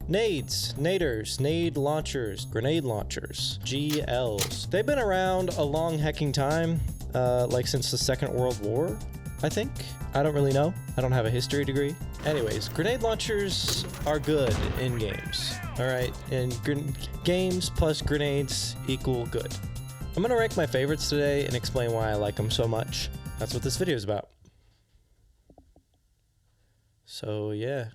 Nades, naders, nade launchers, grenade launchers, GLs. They've been around a long hecking time, like since the Second World War, I think. I don't really know. I don't have a history degree. Anyways, grenade launchers are good in games. All right, and games plus grenades equal good. I'm gonna rank my favorites today and explain why I like them so much. That's what this video is about. So yeah.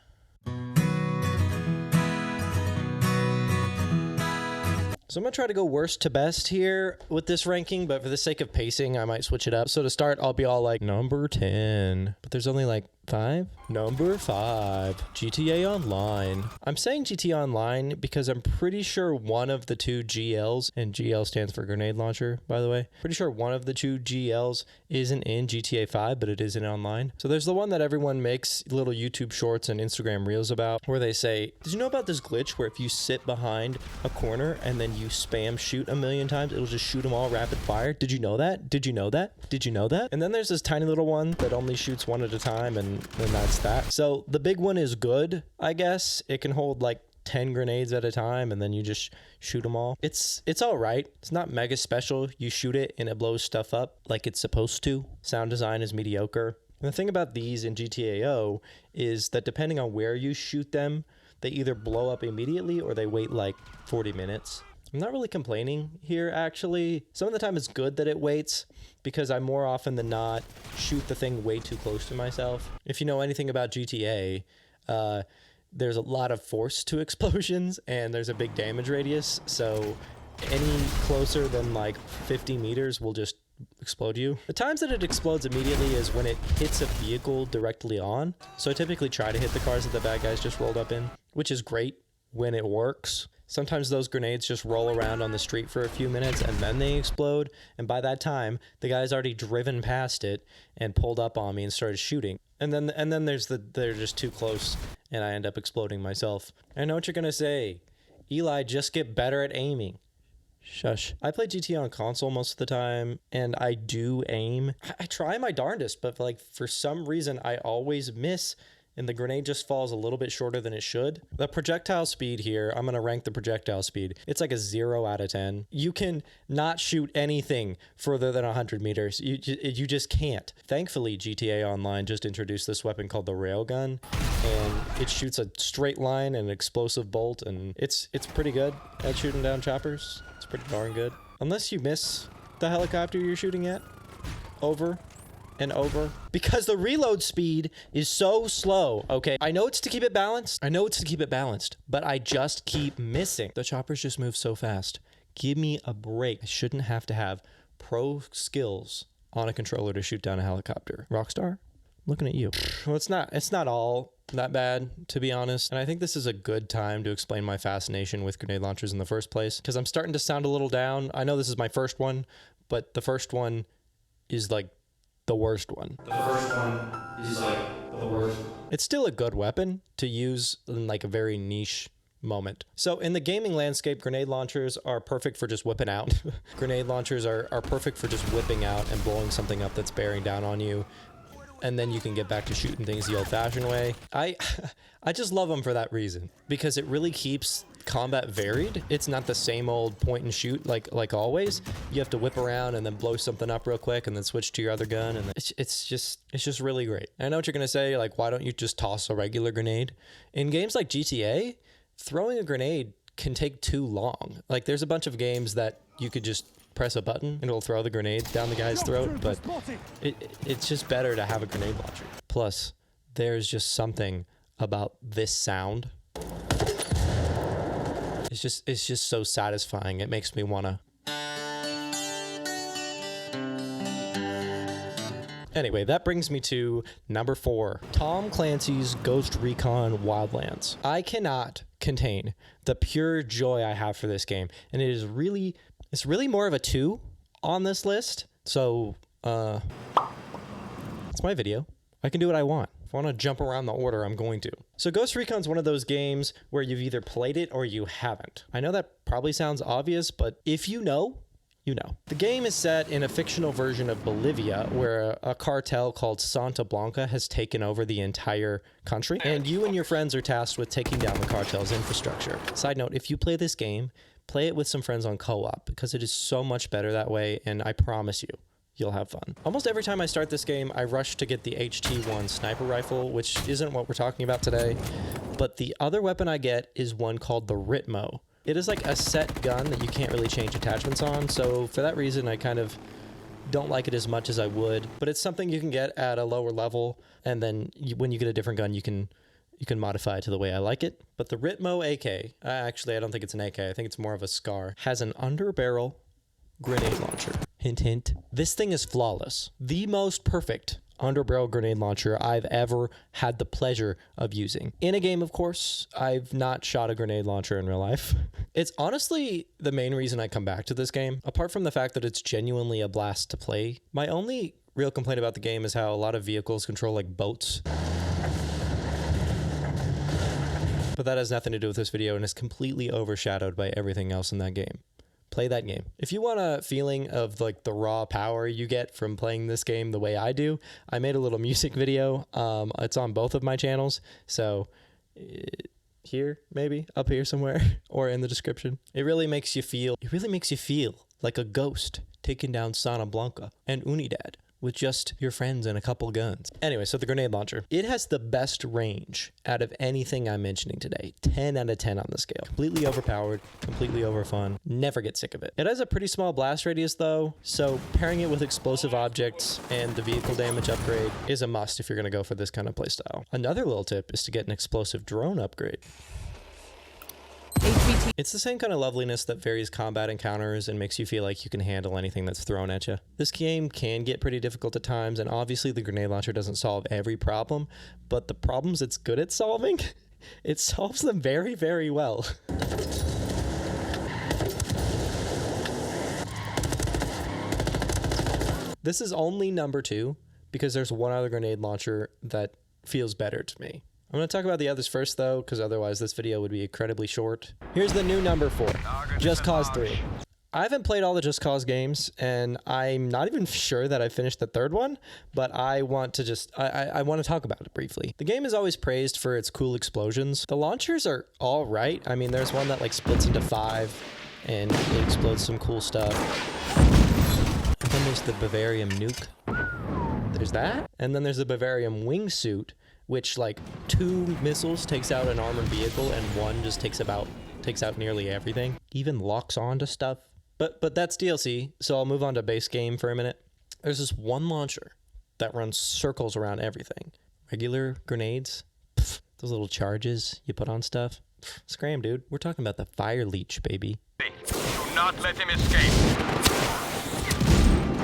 So I'm gonna try to go worst to best here with this ranking, but for the sake of pacing, I might switch it up. So to start, I'll be all like number 10, but there's only like 5. Number 5, GTA Online. I'm saying GTA Online because I'm pretty sure one of the 2 GLs, and GL stands for grenade launcher, by the way. Pretty sure one of the 2 GLs isn't in GTA 5, but it is in Online. So there's the one that everyone makes little YouTube shorts and Instagram reels about, where they say, did you know about this glitch where if you sit behind a corner and then you spam shoot a million times, it'll just shoot them all rapid fire? Did you know that? Did you know that? Did you know that? And then there's this tiny little one that only shoots one at a time, and that's that. So the big one is good, I guess. It can hold like 10 grenades at a time, and then you just shoot them all. It's all right. It's not mega special. You shoot it and it blows stuff up like it's supposed to. Sound design is mediocre. And the thing about these in GTAO is that depending on where you shoot them, they either blow up immediately or they wait like 40 minutes. I'm not really complaining here, actually. Some of the time it's good that it waits because I more often than not shoot the thing way too close to myself. If you know anything about GTA, there's a lot of force to explosions and there's a big damage radius. So any closer than like 50 meters will just explode you. The times that it explodes immediately is when it hits a vehicle directly on. So I typically try to hit the cars that the bad guys just rolled up in, which is great when it works. Sometimes those grenades just roll around on the street for a few minutes and then they explode. And by that time, the guy's already driven past it and pulled up on me and started shooting. And then they're just too close and I end up exploding myself. I know what you're gonna say. Eli, just get better at aiming. Shush. I play GTA on console most of the time and I do aim. I try my darndest, but like for some reason I always miss. And the grenade just falls a little bit shorter than it should. The projectile speed here, I'm gonna rank the projectile speed. It's like a 0 out of 10. You can not shoot anything further than 100 meters. You just can't. Thankfully, GTA Online just introduced this weapon called the railgun, and it shoots a straight line and an explosive bolt, and it's pretty good at shooting down choppers. It's pretty darn good. Unless you miss the helicopter you're shooting at over and over, because the reload speed is so slow. Okay, I know it's to keep it balanced. But I just keep missing. The choppers just move so fast. Give me a break. I shouldn't have to have pro skills on a controller to shoot down a helicopter. Rockstar, I'm looking at you. Well, it's not all that bad, to be honest. And I think this is a good time to explain my fascination with grenade launchers in the first place, because I'm starting to sound a little down. I know this is my first one, but the first one is like the worst one. It's still a good weapon to use in like a very niche moment. So in the gaming landscape, grenade launchers are perfect for just whipping out. Grenade launchers are perfect for just whipping out and blowing something up that's bearing down on you. And then you can get back to shooting things the old-fashioned way. I just love them for that reason, because it really keeps combat varied. It's not the same old point and shoot like always. You have to whip around and then blow something up real quick and then switch to your other gun, and it's just really great. I know what you're gonna say, like, why don't you just toss a regular grenade? In games like GTA, throwing a grenade can take too long. Like, there's a bunch of games that you could just press a button and it'll throw the grenade down the guy's throat, but it's just better to have a grenade launcher. Plus, there's just something about this sound. It's just so satisfying. It makes me wanna. Anyway, that brings me to number 4, Tom Clancy's Ghost Recon Wildlands. I cannot contain the pure joy I have for this game, and it's really more of a 2 on this list. So, it's my video. I can do what I want. If I want to jump around the order, I'm going to. So Ghost Recon's one of those games where you've either played it or you haven't. I know that probably sounds obvious, but if you know, you know. The game is set in a fictional version of Bolivia where a cartel called Santa Blanca has taken over the entire country, and you and your friends are tasked with taking down the cartel's infrastructure. Side note, if you play this game, play it with some friends on co-op because it is so much better that way, and I promise you, you'll have fun. Almost every time I start this game, I rush to get the HT1 sniper rifle, which isn't what we're talking about today, but the other weapon I get is one called the Ritmo. It is like a set gun that you can't really change attachments on, so for that reason I kind of don't like it as much as I would, but it's something you can get at a lower level, and then when you get a different gun, you can modify it to the way I like it. But the Ritmo AK, actually I don't think it's an AK, I think it's more of a SCAR, has an underbarrel grenade launcher. Hint, hint. This thing is flawless. The most perfect underbarrel grenade launcher I've ever had the pleasure of using. In a game, of course, I've not shot a grenade launcher in real life. It's honestly the main reason I come back to this game, apart from the fact that it's genuinely a blast to play. My only real complaint about the game is how a lot of vehicles control like boats. But that has nothing to do with this video and is completely overshadowed by everything else in that game. Play that game. If you want a feeling of like the raw power you get from playing this game the way I do, I made a little music video. It's on both of my channels. So here, maybe up here somewhere or in the description. It really makes you feel like a ghost taking down Santa Blanca and Unidad with just your friends and a couple guns. Anyway, so the grenade launcher. It has the best range out of anything I'm mentioning today. 10 out of 10 on the scale. Completely overpowered, completely over fun. Never get sick of it. It has a pretty small blast radius though, so pairing it with explosive objects and the vehicle damage upgrade is a must if you're gonna go for this kind of playstyle. Another little tip is to get an explosive drone upgrade. It's the same kind of loveliness that varies combat encounters and makes you feel like you can handle anything that's thrown at you. This game can get pretty difficult at times, and obviously the grenade launcher doesn't solve every problem, but the problems it's good at solving, it solves them very, very well. This is only number 2 because there's one other grenade launcher that feels better to me. I'm going to talk about the others first though, because otherwise this video would be incredibly short. Here's the new number 4, Just Cause 3. I haven't played all the Just Cause games, and I'm not even sure that I finished the 3rd one, but I want to I want to talk about it briefly. The game is always praised for its cool explosions. The launchers are all right. I mean, there's one that like splits into 5 and it explodes some cool stuff. And then there's the Bavarium nuke. There's that. And then there's the Bavarium wingsuit, which like 2 missiles takes out an armored vehicle and 1 just takes out nearly everything. Even locks onto stuff. But that's DLC, so I'll move on to base game for a minute. There's this one launcher that runs circles around everything. Regular grenades, pff, those little charges you put on stuff. Pff, scram, dude. We're talking about the fire leech, baby. Do not let him escape.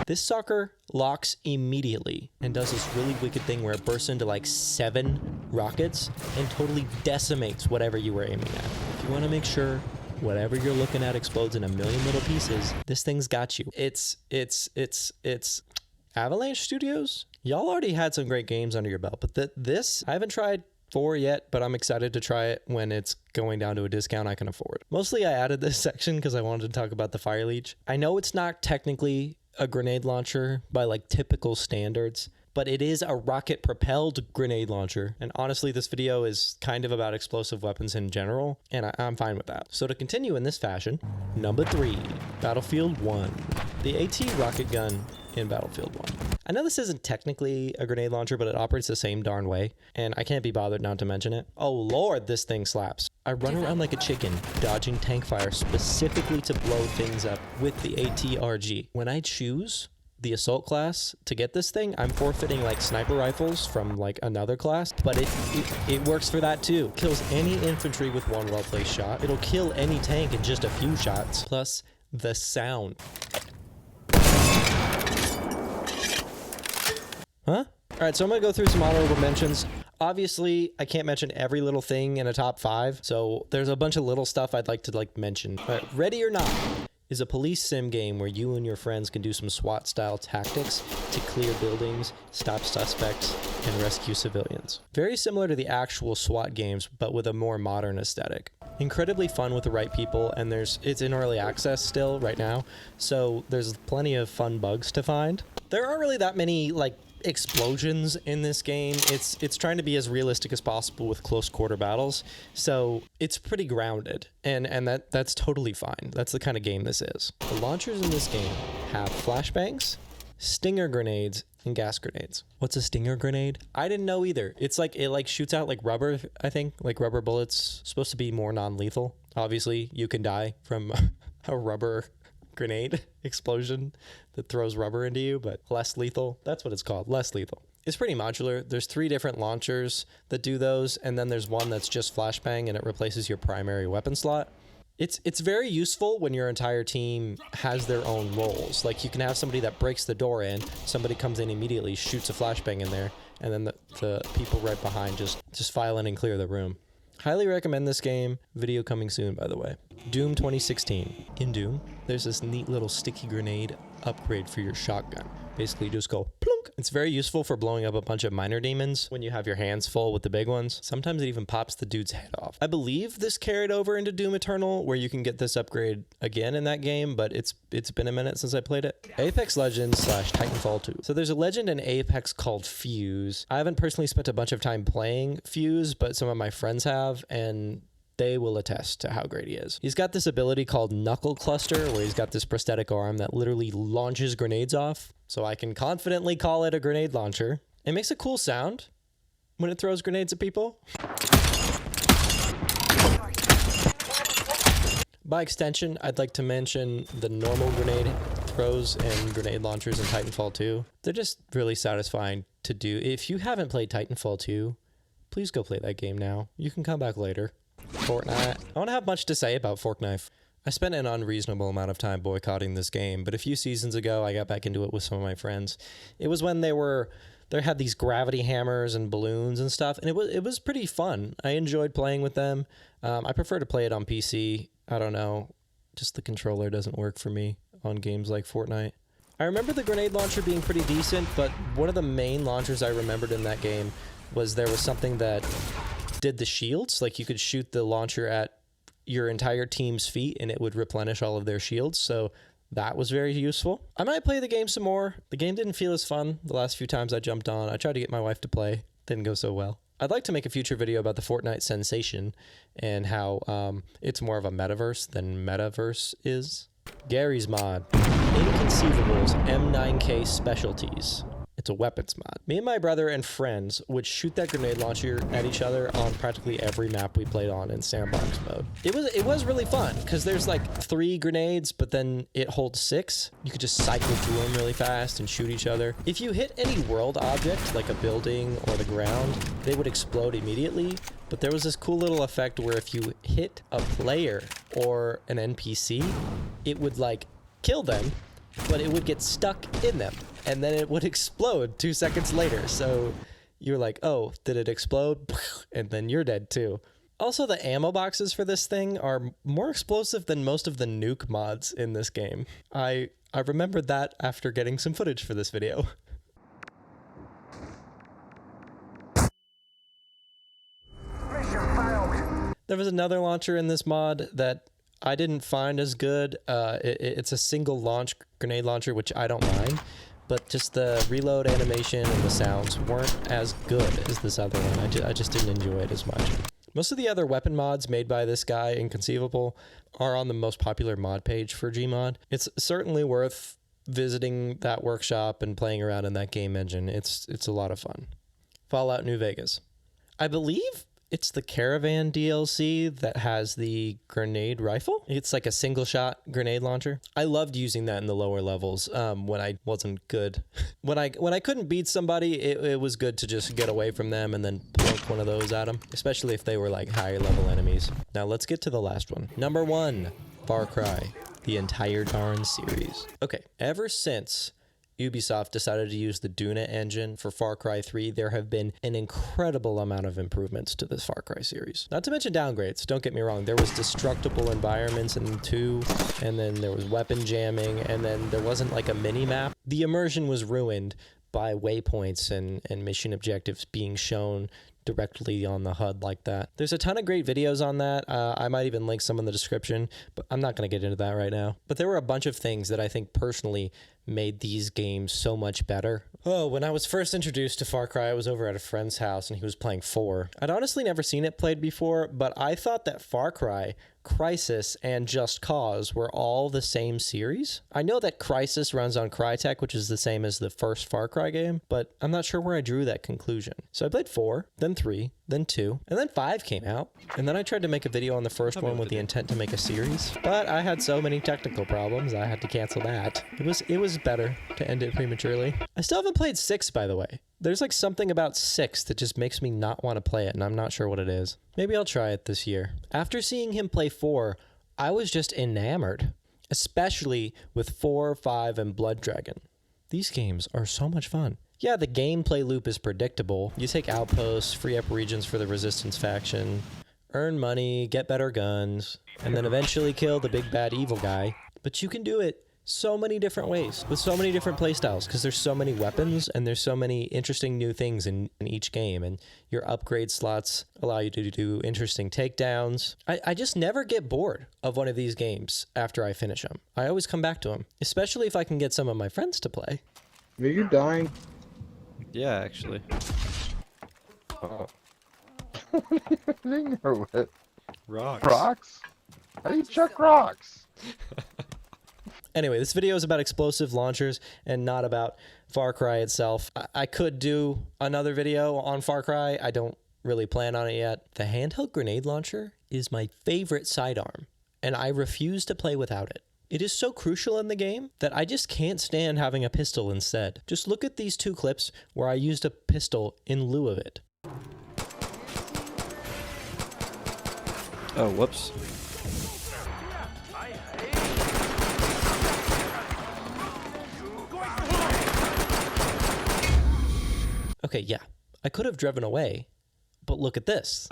This sucker locks immediately and does this really wicked thing where it bursts into like 7 rockets and totally decimates whatever you were aiming at. If you want to make sure whatever you're looking at explodes in a million little pieces, this thing's got you. It's Avalanchestudios. Y'all already had some great games under your belt, but this, I haven't tried 4 yet, but I'm excited to try it when it's going down to a discount I can afford. Mostly I added this section because I wanted to talk about the fire leech. I know it's not technically a grenade launcher by like typical standards, but it is a rocket propelled grenade launcher. And honestly, this video is kind of about explosive weapons in general, and I'm fine with that. So to continue in this fashion, number 3, Battlefield 1, the AT rocket gun in Battlefield 1. I know this isn't technically a grenade launcher, but it operates the same darn way, and I can't be bothered not to mention it. Oh lord, this thing slaps. I run around like a chicken, dodging tank fire specifically to blow things up with the AT-RG. When I choose the assault class to get this thing, I'm forfeiting like sniper rifles from like another class, but it works for that too. Kills any infantry with one well-placed shot. It'll kill any tank in just a few shots. Plus the sound. Huh? Alright, so I'm gonna go through some honorable mentions. Obviously, I can't mention every little thing in a top 5, so there's a bunch of little stuff I'd like to mention. But Ready or Not is a police sim game where you and your friends can do some SWAT-style tactics to clear buildings, stop suspects, and rescue civilians. Very similar to the actual SWAT games, but with a more modern aesthetic. incredibly fun with the right people, and it's in early access still right now, so there's plenty of fun bugs to find. There aren't really that many like explosions in this game. It's trying to be as realistic as possible with close quarter battles, so it's pretty grounded, and that's totally fine. That's the kind of game this is. The launchers in this game have flashbangs, stinger grenades, and gas grenades. What's a stinger grenade? I didn't know either. It's like it like shoots out like rubber, I think, like rubber bullets. Supposed to be more non-lethal. Obviously, you can die from a rubber grenade explosion that throws rubber into you, but less lethal. That's what it's called, less lethal. It's pretty modular. There's 3 different launchers that do those, and then there's one that's just flashbang and it replaces your primary weapon slot. It's very useful when your entire team has their own roles. Like you can have somebody that breaks the door in, somebody comes in immediately, shoots a flashbang in there, and then the people right behind just file in and clear the room. Highly recommend this game. Video coming soon, by the way. Doom 2016. In Doom, there's this neat little sticky grenade upgrade for your shotgun. Basically, you just go plunk. It's very useful for blowing up a bunch of minor demons when you have your hands full with the big ones. Sometimes it even pops the dude's head off. I believe this carried over into Doom Eternal, where you can get this upgrade again in that game, but it's been a minute since I played it. apexlegends / Titanfall 2. So there's a legend in Apex called Fuse. I haven't personally spent a bunch of time playing Fuse, but some of my friends have, and they will attest to how great he is. He's got this ability called Knuckle Cluster, where he's got this prosthetic arm that literally launches grenades off. So I can confidently call it a grenade launcher. It makes a cool sound when it throws grenades at people. By extension, I'd like to mention the normal grenade throws and grenade launchers in Titanfall 2. They're just really satisfying to do. If you haven't played Titanfall 2, please go play that game now. You can come back later. Fortnite. I don't have much to say about Forknife. I spent an unreasonable amount of time boycotting this game, but a few seasons ago I got back into it with some of my friends. It was when they had these gravity hammers and balloons and stuff, and it was pretty fun. I enjoyed playing with them. I prefer to play it on PC. I don't know, just the controller doesn't work for me on games like Fortnite. I remember the grenade launcher being pretty decent, but one of the main launchers I remembered in that game was there was something that did the shields. Like you could shoot the launcher at your entire team's feet and it would replenish all of their shields. So that was very useful. I might play the game some more. The game didn't feel as fun the last few times I jumped on. I tried to get my wife to play. Didn't go so well. I'd like to make a future video about the Fortnite sensation and how it's more of a metaverse than metaverse is. garrysmod. Inconceivables M9K specialties. It's a weapons mod. Me and my brother and friends would shoot that grenade launcher at each other on practically every map we played on in sandbox mode. It was really fun because there's like 3 grenades, but then it holds 6. You could just cycle through them really fast and shoot each other. If you hit any world object, like a building or the ground, they would explode immediately. But there was this cool little effect where if you hit a player or an NPC, it would like kill them, but it would get stuck in them. And then it would explode 2 seconds later. So you're like, oh, did it explode? And then you're dead too. Also, the ammo boxes for this thing are more explosive than most of the nuke mods in this game. I remembered that after getting some footage for this video. There was another launcher in this mod that I didn't find as good. It's a single launch grenade launcher, which I don't mind. But just the reload animation and the sounds weren't as good as this other one. I just didn't enjoy it as much. Most of the other weapon mods made by this guy, Inconceivable, are on the most popular mod page for Gmod. It's certainly worth visiting that workshop and playing around in that game engine. It's a lot of fun. falloutnewvegas. I believe it's the Caravan DLC that has the grenade rifle. It's like a single shot grenade launcher. I loved using that in the lower levels when I wasn't good. When I couldn't beat somebody, it was good to just get away from them and then plunk one of those at them, especially if they were like higher level enemies. Now let's get to the last one. Number 1, Far Cry, the entire darn series. Okay, ever since Ubisoft decided to use the Duna engine for Far Cry 3, there have been an incredible amount of improvements to this Far Cry series. Not to mention downgrades, don't get me wrong. There was destructible environments in 2, and then there was weapon jamming, and then there wasn't like a mini-map. The immersion was ruined by waypoints and mission objectives being shown directly on the HUD like that. There's a ton of great videos on that. I might even link some in the description, but I'm not going to get into that right now. But there were a bunch of things that I think personally made these games so much better. Oh, when I was first introduced to Far Cry, I was over at a friend's house and he was playing 4. I'd honestly never seen it played before, but I thought that Far Cry, Crysis, and Just Cause were all the same series. I know that Crysis runs on Crytek, which is the same as the first Far Cry game, but I'm not sure where I drew that conclusion. So I played 4, then 3, then 2, and then 5 came out. And then I tried to make a video on the first one with the intent to make a series, but I had so many technical problems, I had to cancel that. It was better to end it prematurely. I still haven't played 6, by the way. There's like something about 6 that just makes me not want to play it, and I'm not sure what it is. Maybe I'll try it this year. After seeing him play 4, I was just enamored, especially with 4, 5, and Blood Dragon. These games are so much fun. Yeah, the gameplay loop is predictable. You take outposts, free up regions for the resistance faction, earn money, get better guns, and then eventually kill the big bad evil guy. But you can do it so many different ways with so many different playstyles because there's so many weapons and there's so many interesting new things in each game, and your upgrade slots allow you to do interesting takedowns. I just never get bored of one of these games after I finish them. I always come back to them, especially if I can get some of my friends to play. Are you dying? Yeah, actually. Oh. Or what? Rocks. Rocks? How do you chuck rocks? Anyway, this video is about explosive launchers and not about Far Cry itself. I could do another video on Far Cry. I don't really plan on it yet. The handheld grenade launcher is my favorite sidearm, and I refuse to play without it. It is so crucial in the game that I just can't stand having a pistol instead. Just look at these 2 clips where I used a pistol in lieu of it. Oh, whoops. Okay, yeah, I could have driven away, but look at this.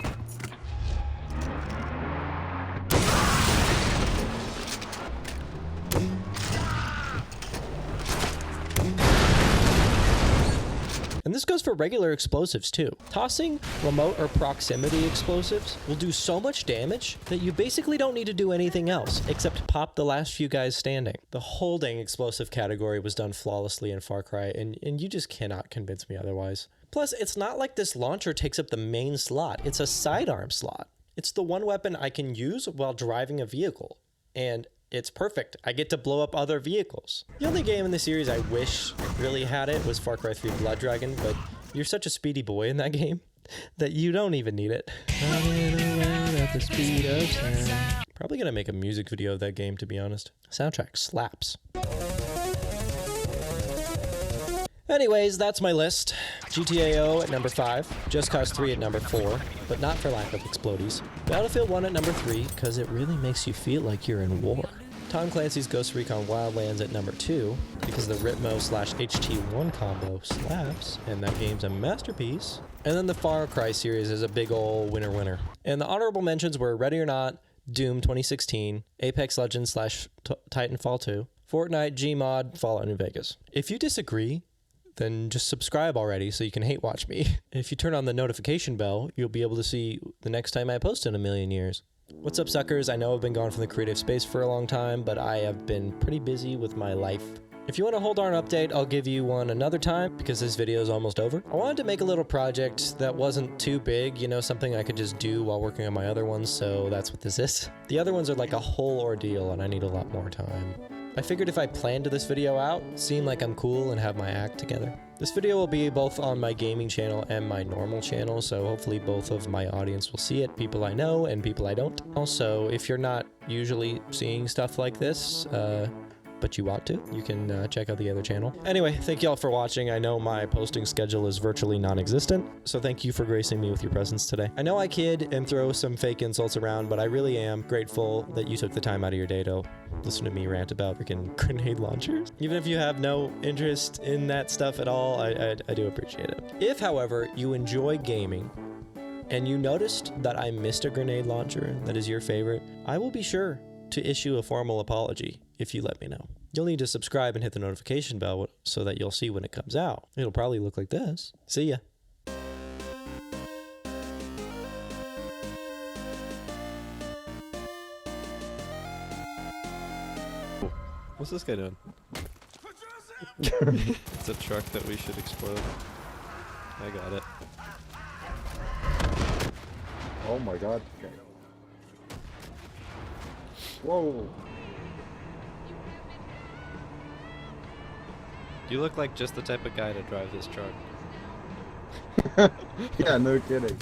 And this goes for regular explosives too. Tossing remote or proximity explosives will do so much damage that you basically don't need to do anything else except pop the last few guys standing. The holding explosive category was done flawlessly in Far Cry, and you just cannot convince me otherwise. Plus, it's not like this launcher takes up the main slot. It's a sidearm slot. It's the one weapon I can use while driving a vehicle, and it's perfect. I get to blow up other vehicles. The only game in the series I wish really had it was Far Cry 3 Blood Dragon, but you're such a speedy boy in that game that you don't even need it. At the speed of sound. Probably gonna make a music video of that game, to be honest. Soundtrack slaps. Anyways, that's my list. GTAO at number 5, Just Cause 3 at number 4, but not for lack of explodies. Battlefield 1 at number 3, because it really makes you feel like you're in war. Tom Clancy's Ghost Recon Wildlands at number 2, because the Ritmo/HT1 combo slaps, and that game's a masterpiece. And then the Far Cry series is a big ol' winner. And the honorable mentions were readyornot, Doom 2016, apexlegends/Titanfall 2, Fortnite, gmod, falloutnwvegas. If you disagree, then just subscribe already so you can hate watch me. If you turn on the notification bell, you'll be able to see the next time I post in a million years. What's up, suckers? I know I've been gone from the creative space for a long time, but I have been pretty busy with my life. If you want a hold on update, I'll give you one another time because this video is almost over. I wanted to make a little project that wasn't too big, you know, something I could just do while working on my other ones, so that's what this is. The other ones are like a whole ordeal and I need a lot more time. I figured if I planned this video out, seem like I'm cool and have my act together. This video will be both on my gaming channel and my normal channel, so hopefully both of my audience will see it, people I know and people I don't. Also, if you're not usually seeing stuff like this, but you want to, you can check out the other channel. Anyway, thank y'all for watching. I know my posting schedule is virtually non-existent, so thank you for gracing me with your presence today. I know I kid and throw some fake insults around, but I really am grateful that you took the time out of your day to listen to me rant about freaking grenade launchers. Even if you have no interest in that stuff at all, I do appreciate it. If, however, you enjoy gaming, and you noticed that I missed a grenade launcher that is your favorite, I will be sure to issue a formal apology if you let me know. You'll need to subscribe and hit the notification bell so that you'll see when it comes out. It'll probably look like this. See ya. What's this guy doing? It's a truck that we should explode. I got it. Oh my god. Okay. Whoa. You look like just the type of guy to drive this truck. Yeah, no kidding.